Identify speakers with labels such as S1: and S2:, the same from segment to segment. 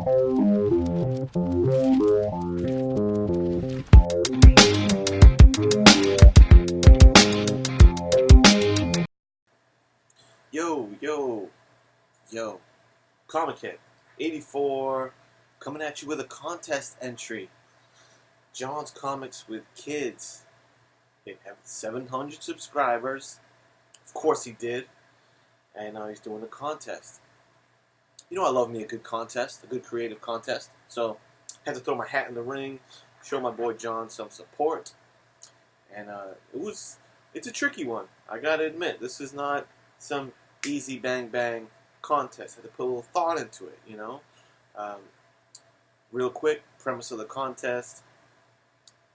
S1: Yo, yo, yo. Comic Kid 84 coming at you with a contest entry. John's Comics with Kids. He have 700 subscribers. Of course he did. And now he's doing a contest. You know I love me a good contest, a good creative contest. So I had to throw my hat in the ring, show my boy John some support. And it's a tricky one. I gotta admit, this is not some easy bang bang contest. I had to put a little thought into it, you know. Real quick, premise of the contest: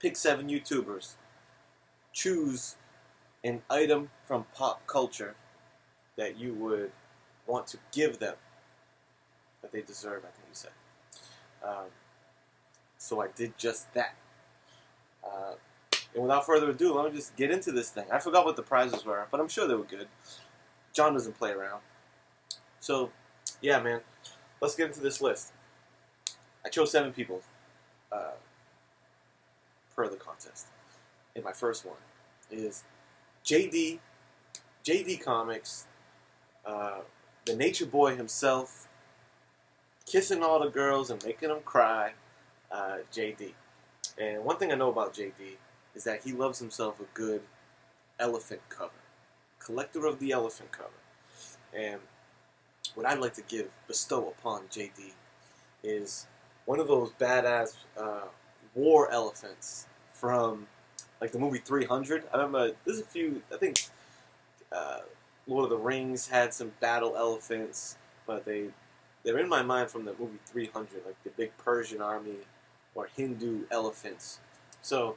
S1: pick 7 YouTubers, choose an item from pop culture that you would want to give them, that they deserve, I think you said. So I did just that. And without further ado, let me just get into this thing. I forgot what the prizes were, but I'm sure they were good. John doesn't play around. So, yeah, man. Let's get into this list. I chose 7 people per the contest. And my first one is JD Comics, the nature boy himself, kissing all the girls and making them cry, JD. And one thing I know about JD is that he loves himself a good elephant cover. Collector of the elephant cover. And what I'd like to bestow upon JD is one of those badass war elephants from like the movie 300. I remember there's a few, I think Lord of the Rings had some battle elephants, but they're in my mind from the movie 300, like the big Persian army or Hindu elephants. So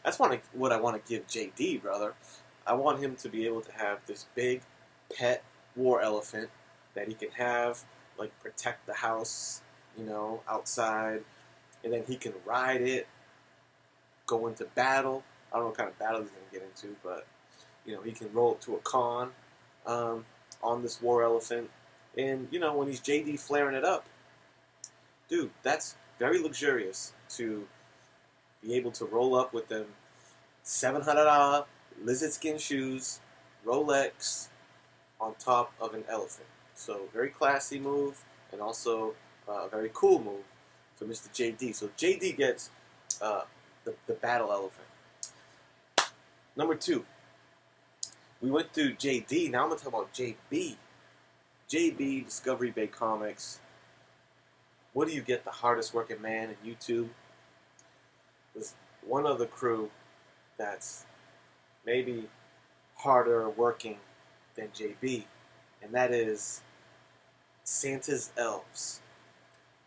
S1: that's what I want to give JD, brother. I want him to be able to have this big pet war elephant that he can have, like, protect the house, you know, outside, and then he can ride it, go into battle. I don't know what kind of battle he's going to get into, but, you know, he can roll up to a con on this war elephant. And, you know, when he's JD flaring it up, dude, that's very luxurious to be able to roll up with them $700 lizard skin shoes, Rolex, on top of an elephant. So very classy move, and also a very cool move for Mr. JD. So JD gets the battle elephant. Number 2, we went through JD. Now I'm going to talk about JB. JB, Discovery Bay Comics. What do you get? The hardest working man in YouTube. There's one other crew that's maybe harder working than JB, and that is Santa's Elves.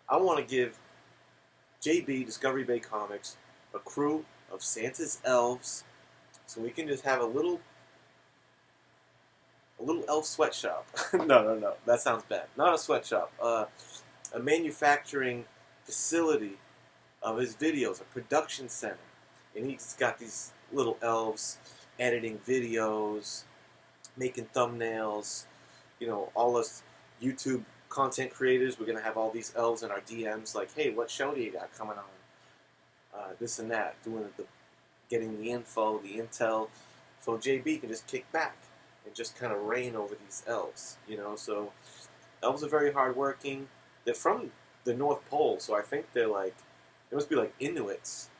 S1: I want to give JB, Discovery Bay Comics, a crew of Santa's Elves, so we can just have a little elf sweatshop. No, that sounds bad. Not a sweatshop. A manufacturing facility of his videos, a production center, and he's got these little elves editing videos, making thumbnails. You know, all us YouTube content creators, we're gonna have all these elves in our DMs, like, hey, what show do you got coming on? This and that, getting the info, the intel, so JB can just kick back and just kind of reign over these elves. You know, so elves are very hardworking. They're from the North Pole, so I think they must be like Inuits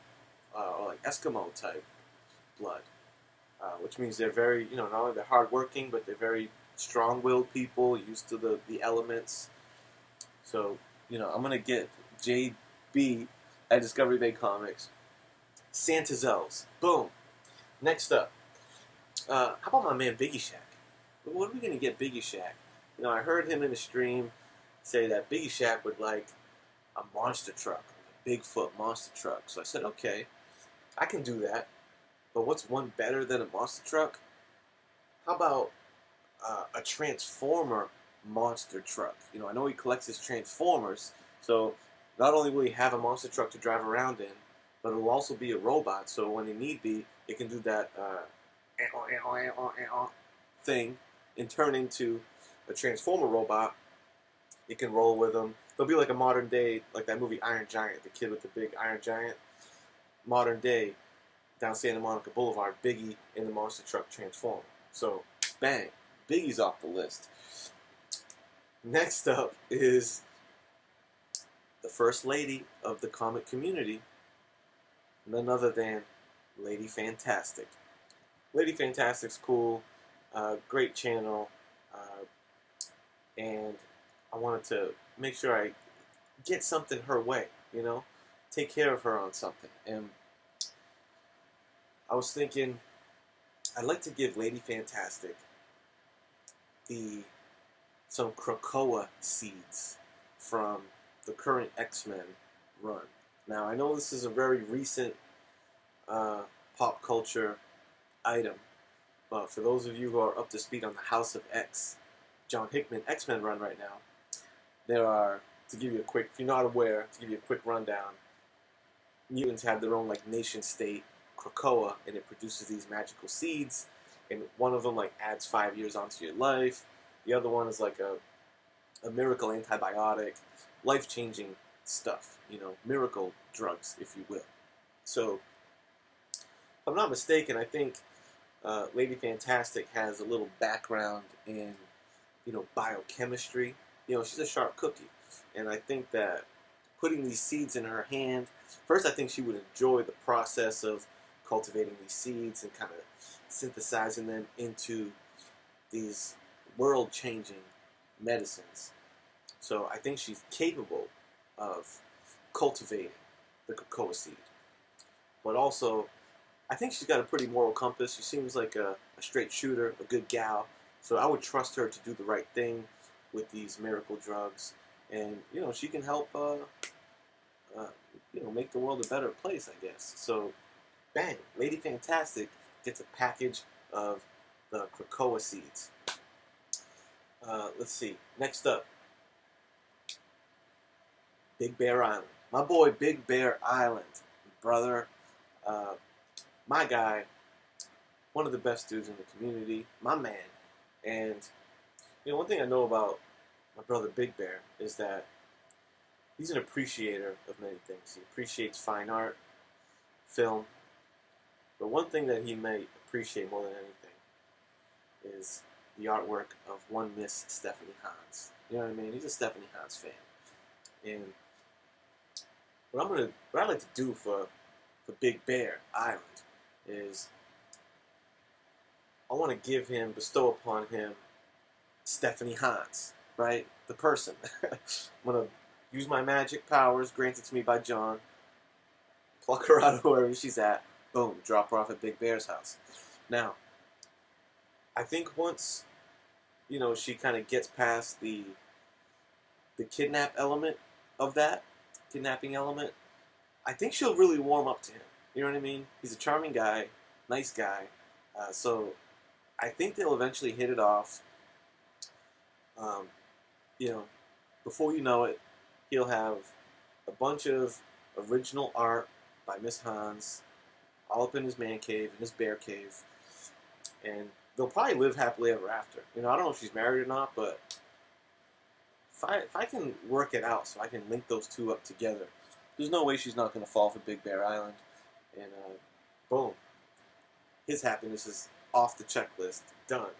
S1: or like Eskimo type blood, which means they're very, you know, not only they're hardworking, but they're very strong-willed people, used to the elements. So, you know, I'm gonna get JB at Discovery Bay Comics, Santa's Elves. Boom. Next up, how about my man Biggie Shack? What are we gonna get Biggie Shack? You know, I heard him in the stream say that Biggie Shack would like a monster truck, a Bigfoot monster truck. So I said, okay, I can do that. But what's one better than a monster truck? How about a Transformer monster truck? You know, I know he collects his Transformers, so not only will he have a monster truck to drive around in, but it will also be a robot. So when he need be, it can do that thing and turn into a Transformer robot You can roll with them. They'll be like a modern day, like that movie Iron Giant, the kid with the big Iron Giant. Modern day, down Santa Monica Boulevard, Biggie in the monster truck transform. So, bang, Biggie's off the list. Next up is the first lady of the comic community, none other than Lady Fantastic. Lady Fantastic's cool, great channel, and I wanted to make sure I get something her way, take care of her on something. And I was thinking, I'd like to give Lady Fantastic some Krakoa seeds from the current X-Men run. Now, I know this is a very recent pop culture item, but for those of you who are up to speed on the House of X, John Hickman X-Men run right now, there are, to give you a quick, if you're not aware, to give you a quick rundown, mutants have their own like nation state, Krakoa, and it produces these magical seeds, and one of them like adds 5 years onto your life. The other one is like a miracle antibiotic, life-changing stuff, miracle drugs, if you will. So, if I'm not mistaken, I think Lady Fantastic has a little background in, biochemistry. She's a sharp cookie. And I think that putting these seeds in her hand, first I think she would enjoy the process of cultivating these seeds and kind of synthesizing them into these world-changing medicines. So I think she's capable of cultivating the Krakoa seed. But also, I think she's got a pretty moral compass. She seems like a straight shooter, a good gal. So I would trust her to do the right thing with these miracle drugs. And, she can help, make the world a better place, I guess. So, bang, Lady Fantastic gets a package of the Krakoa seeds. Let's see. Next up, Big Bear Island. My boy, Big Bear Island. Brother, my guy, one of the best dudes in the community, my man. And, one thing I know about my brother Big Bear is that he's an appreciator of many things. He appreciates fine art, film, but one thing that he may appreciate more than anything is the artwork of one Miss Stephanie Hans. You know what I mean? He's a Stephanie Hans fan. And what I'd like to do for Big Bear Island is I want to bestow upon him Stephanie Hans, right? The person. I'm going to use my magic powers granted to me by John, pluck her out of wherever she's at, boom, drop her off at Big Bear's house. Now, I think once, she kind of gets past the kidnapping element, I think she'll really warm up to him. You know what I mean? He's a charming guy, nice guy. So I think they'll eventually hit it off. Before you know it, he'll have a bunch of original art by Miss Hans, all up in his man cave, in his bear cave, and they'll probably live happily ever after. I don't know if she's married or not, but if I can work it out so I can link those two up together, there's no way she's not going to fall for Big Bear Island. And boom, his happiness is off the checklist. Done.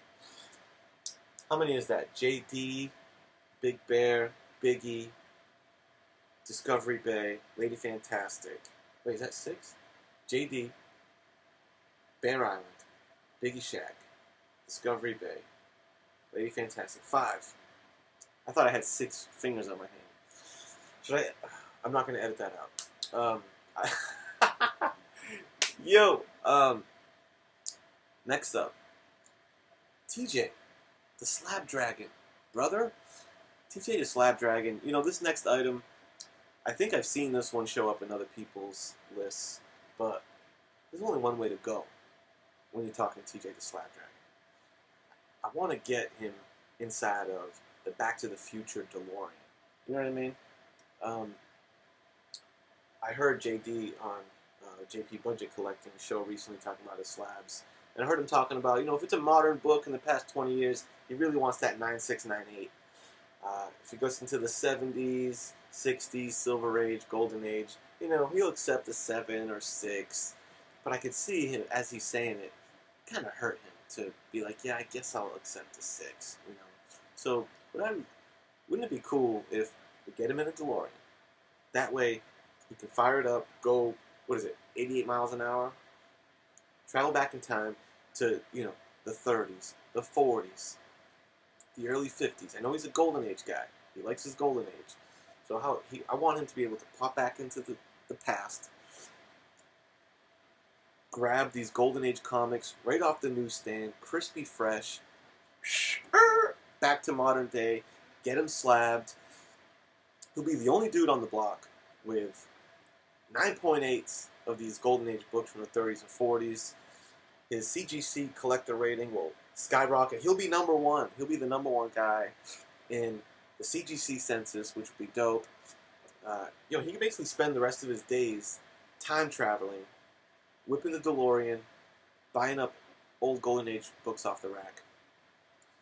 S1: How many is that? JD, Big Bear, Biggie, Discovery Bay, Lady Fantastic. Wait, is that 6? JD, Bear Island, Biggie Shack, Discovery Bay, Lady Fantastic. 5. I thought I had 6 fingers on my hand. Should I? I'm not going to edit that out. Next up, TJ, the Slab Dragon. Brother, TJ the Slab Dragon. This next item, I think I've seen this one show up in other people's lists, but there's only one way to go when you're talking TJ the Slab Dragon. I want to get him inside of the Back to the Future DeLorean. You know what I mean? I heard JD on JP Budget Collecting show recently talking about his slabs. And I heard him talking about, if it's a modern book in the past 20 years, he really wants that 9698. If he goes into the 70s, 60s, Silver Age, Golden Age, he'll accept a 7 or 6. But I could see him, as he's saying it, kind of hurt him to be like, yeah, I guess I'll accept a 6. So wouldn't it be cool if we get him in a DeLorean? That way, he can fire it up, go, 88 miles an hour, travel back in time to, the 30s, the 40s, the early 50s. I know he's a Golden Age guy. He likes his Golden Age. So I want him to be able to pop back into the past, grab these Golden Age comics right off the newsstand, crispy fresh, back to modern day, get him slabbed. He'll be the only dude on the block with 9.8s of these Golden Age books from the 30s and 40s. His CGC collector rating will skyrocket. He'll be number one. He'll be the number one guy in the CGC census, which would be dope. He can basically spend the rest of his days time traveling, whipping the DeLorean, buying up old Golden Age books off the rack,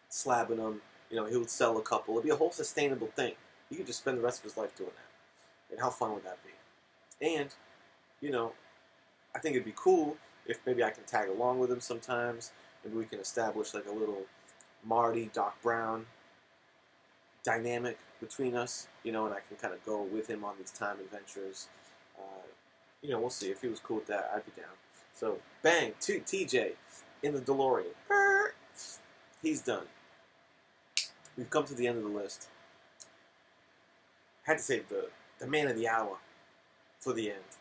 S1: slabbing them. He would sell a couple. It'd be a whole sustainable thing. He could just spend the rest of his life doing that. And how fun would that be? And, I think it'd be cool if maybe I can tag along with him sometimes. Maybe we can establish like a little Marty, Doc Brown dynamic between us, and I can kind of go with him on these time adventures. We'll see. If he was cool with that, I'd be down. So, bang, TJ in the DeLorean. He's done. We've come to the end of the list. I had to save the man of the hour for the end.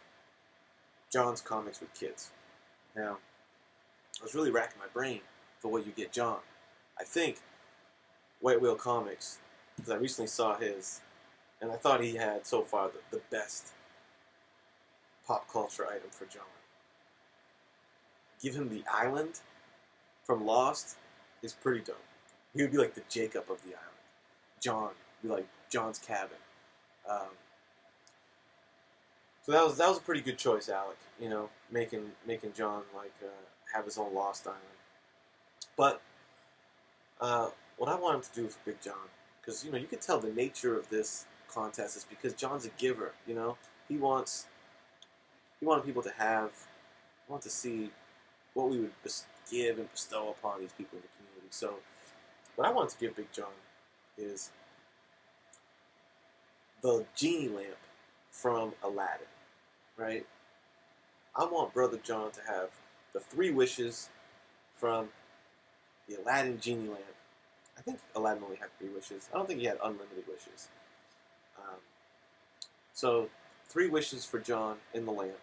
S1: John's Comics with Kids. Now, I was really racking my brain for what you get John. I think White Whale Comics, because I recently saw his, and I thought he had so far the best pop culture item for John. Give him the island from Lost is pretty dope. He would be like the Jacob of the island. John would be like John's cabin. So that was a pretty good choice, Alec. Making John have his own Lost Island. But what I want him to do for Big John, because you can tell the nature of this contest is because John's a giver. He wanted people to have. He wanted to see what we would give and bestow upon these people in the community. So what I want to give Big John is the genie lamp from Aladdin, right? I want Brother John to have the 3 wishes from the Aladdin genie lamp. I think Aladdin only had 3 wishes. I don't think he had unlimited wishes. So 3 wishes for John in the lamp.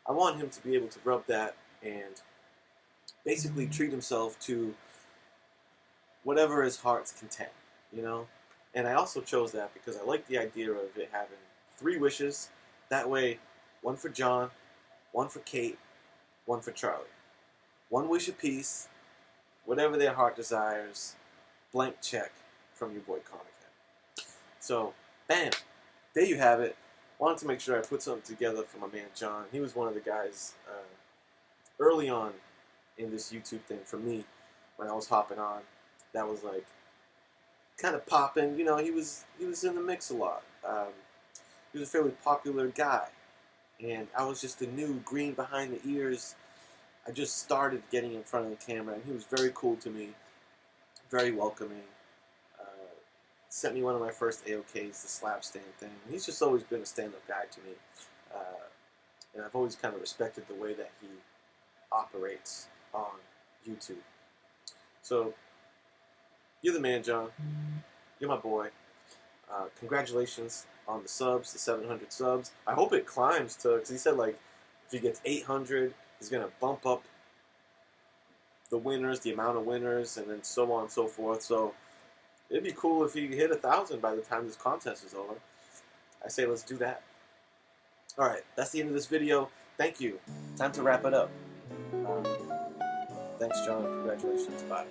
S1: I want him to be able to rub that and basically treat himself to whatever his heart's content, And I also chose that because I like the idea of it having 3 wishes. That way, 1 for John, 1 for Kate, 1 for Charlie. 1 wish apiece, whatever their heart desires, blank check from your boy Comic Head. So, bam, there you have it. Wanted to make sure I put something together for my man John. He was one of the guys early on in this YouTube thing for me when I was hopping on. That was like kind of popping. He was in the mix a lot. He was a fairly popular guy, and I was just the new green behind the ears. I just started getting in front of the camera, and he was very cool to me, very welcoming. Sent me one of my first AOKs, the slab stand thing. He's just always been a stand-up guy to me, and I've always kind of respected the way that he operates on YouTube. So, you're the man, John. You're my boy. Congratulations on the subs, the 700 subs. I hope it climbs to, because he said if he gets 800, he's going to bump up the winners, the amount of winners, and then so on and so forth. So it'd be cool if he hit 1,000 by the time this contest is over. I say let's do that. Alright, that's the end of this video. Thank you. Time to wrap it up. Thanks, John. Congratulations. Bye.